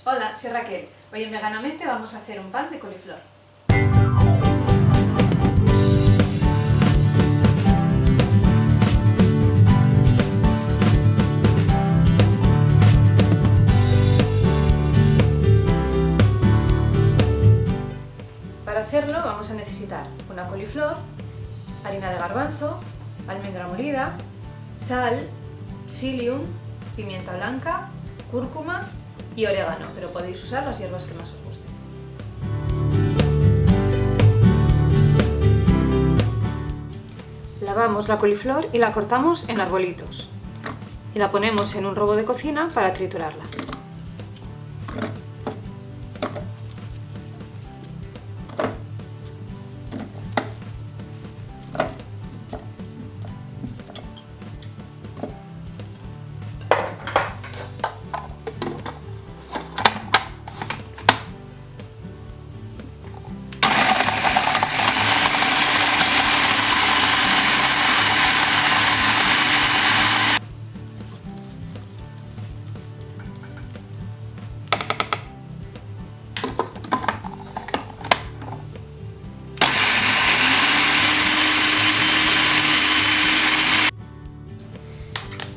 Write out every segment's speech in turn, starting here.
Hola, soy Raquel. Hoy en Veganamente vamos a hacer un pan de coliflor. Para hacerlo vamos a necesitar una coliflor, harina de garbanzo, almendra molida, sal, psyllium, pimienta blanca, cúrcuma y orégano, pero podéis usar las hierbas que más os gusten. Lavamos la coliflor y la cortamos en arbolitos y la ponemos en un robo de cocina para triturarla.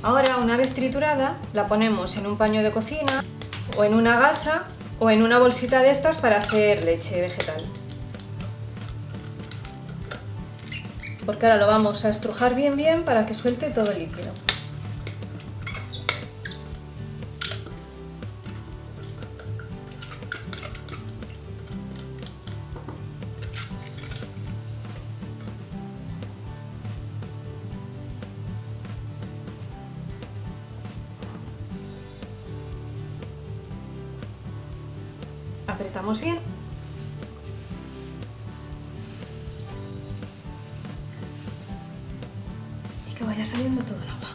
Ahora, una vez triturada, la ponemos en un paño de cocina o en una gasa o en una bolsita de estas para hacer leche vegetal. Porque ahora lo vamos a estrujar bien para que suelte todo el líquido. Apretamos bien y que vaya saliendo todo el agua.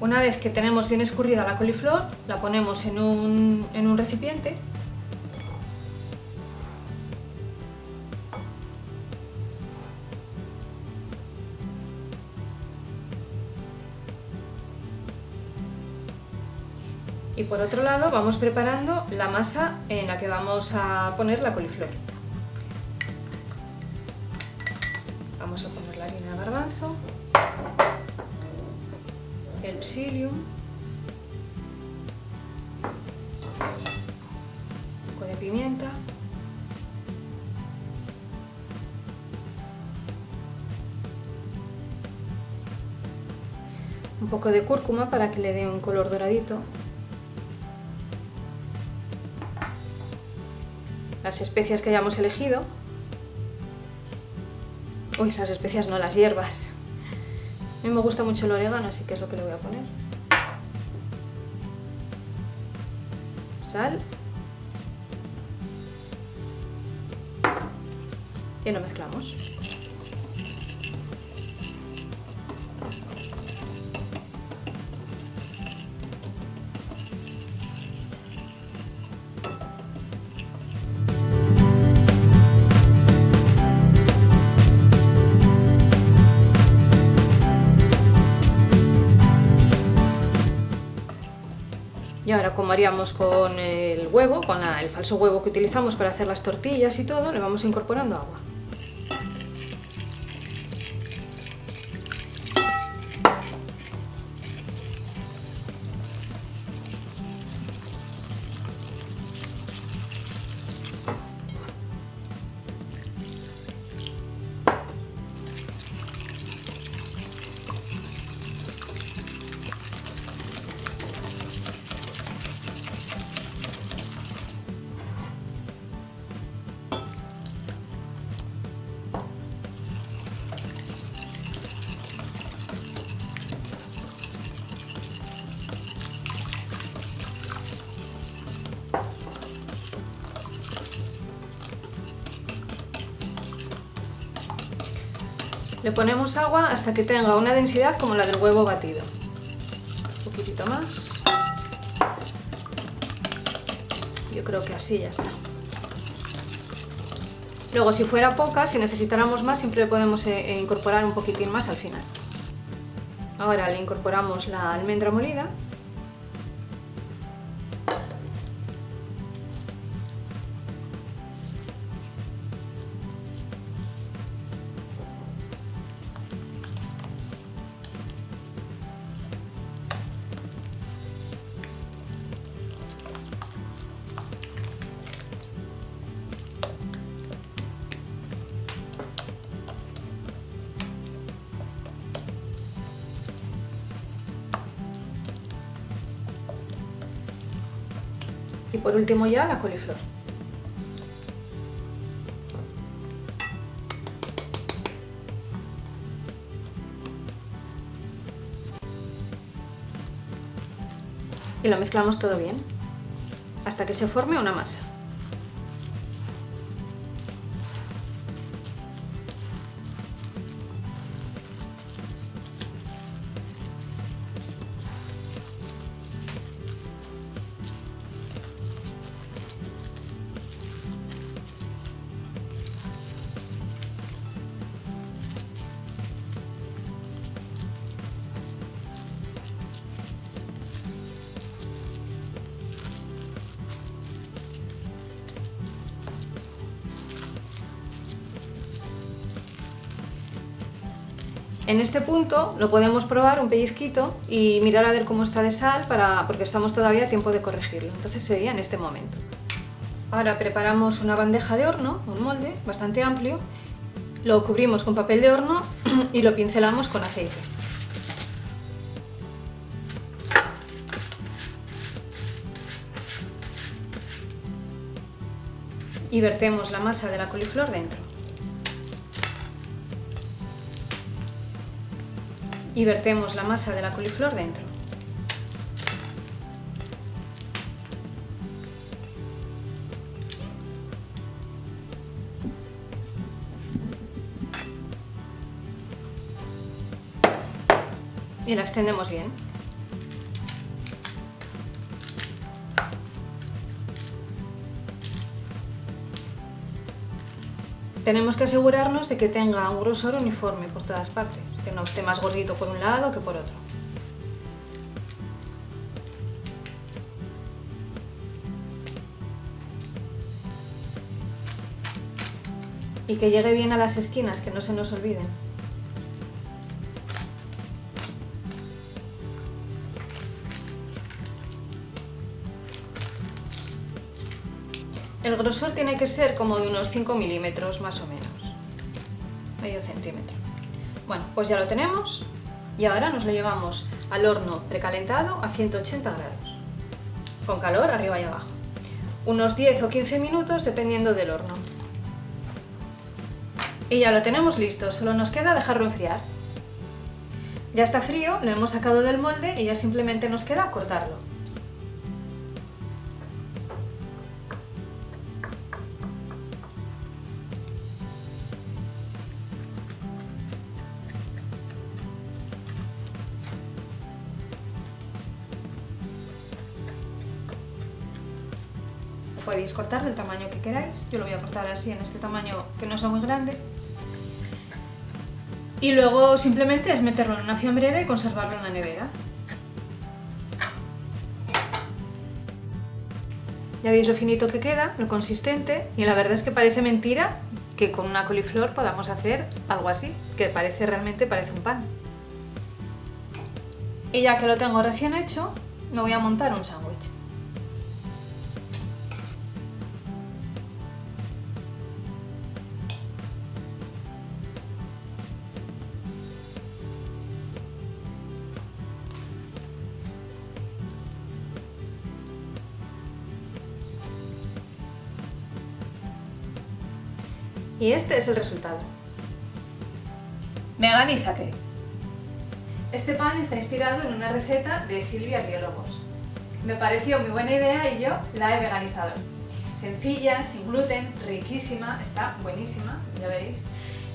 Una vez que tenemos bien escurrida la coliflor, la ponemos en un recipiente . Y por otro lado vamos preparando la masa en la que vamos a poner la coliflor. Vamos a poner la harina de garbanzo, el psyllium, un poco de pimienta, un poco de cúrcuma para que le dé un color doradito, las especias que hayamos elegido. Uy, las especias no, las hierbas. A mí me gusta mucho el orégano, así que es lo que le voy a poner. Sal. Y lo mezclamos. Y ahora, como haríamos con el huevo, con el falso huevo que utilizamos para hacer las tortillas y todo, le vamos incorporando agua. Le ponemos agua hasta que tenga una densidad como la del huevo batido. Un poquitito más. Yo creo que así ya está. Luego, si fuera poca, si necesitáramos más, siempre podemos incorporar un poquitín más al final. Ahora le incorporamos la almendra molida. Y por último ya la coliflor. Y lo mezclamos todo bien, hasta que se forme una masa. En este punto lo podemos probar un pellizquito y mirar a ver cómo está de sal, porque estamos todavía a tiempo de corregirlo. Entonces sería en este momento. Ahora preparamos una bandeja de horno, un molde bastante amplio, lo cubrimos con papel de horno y lo pincelamos con aceite. Y vertemos la masa de la coliflor dentro. Y vertemos la masa de la coliflor dentro. Y la extendemos bien. Tenemos que asegurarnos de que tenga un grosor uniforme por todas partes, que no esté más gordito por un lado que por otro. Y que llegue bien a las esquinas, que no se nos olviden. El grosor tiene que ser como de unos 5 milímetros más o menos, medio centímetro. Bueno, pues ya lo tenemos y ahora nos lo llevamos al horno precalentado a 180 grados, con calor arriba y abajo. Unos 10 o 15 minutos dependiendo del horno. Y ya lo tenemos listo, solo nos queda dejarlo enfriar. Ya está frío, lo hemos sacado del molde y ya simplemente nos queda cortarlo. Podéis cortar del tamaño que queráis, yo lo voy a cortar así en este tamaño que no sea muy grande. Y luego simplemente es meterlo en una fiambrera y conservarlo en la nevera. Ya veis lo finito que queda, lo consistente, y la verdad es que parece mentira que con una coliflor podamos hacer algo así, que realmente parece un pan. Y ya que lo tengo recién hecho, me voy a montar un sándwich. Y este es el resultado. Veganízate. Este pan está inspirado en una receta de Silvia Biólogos. Me pareció muy buena idea y yo la he veganizado. Sencilla, sin gluten, riquísima, está buenísima, ya veréis.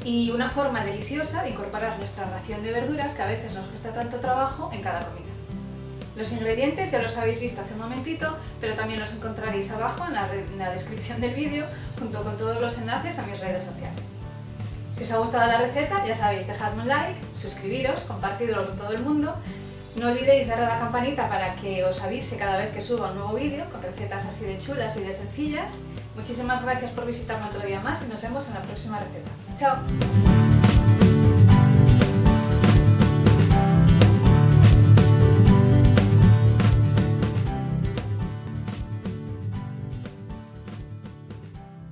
Y una forma deliciosa de incorporar nuestra ración de verduras que a veces nos cuesta tanto trabajo en cada comida. Los ingredientes ya los habéis visto hace un momentito, pero también los encontraréis abajo en la descripción del vídeo, junto con todos los enlaces a mis redes sociales. Si os ha gustado la receta, ya sabéis, dejadme un like, suscribiros, compartidlo con todo el mundo. No olvidéis darle a la campanita para que os avise cada vez que suba un nuevo vídeo con recetas así de chulas y de sencillas. Muchísimas gracias por visitarme otro día más y nos vemos en la próxima receta. ¡Chao!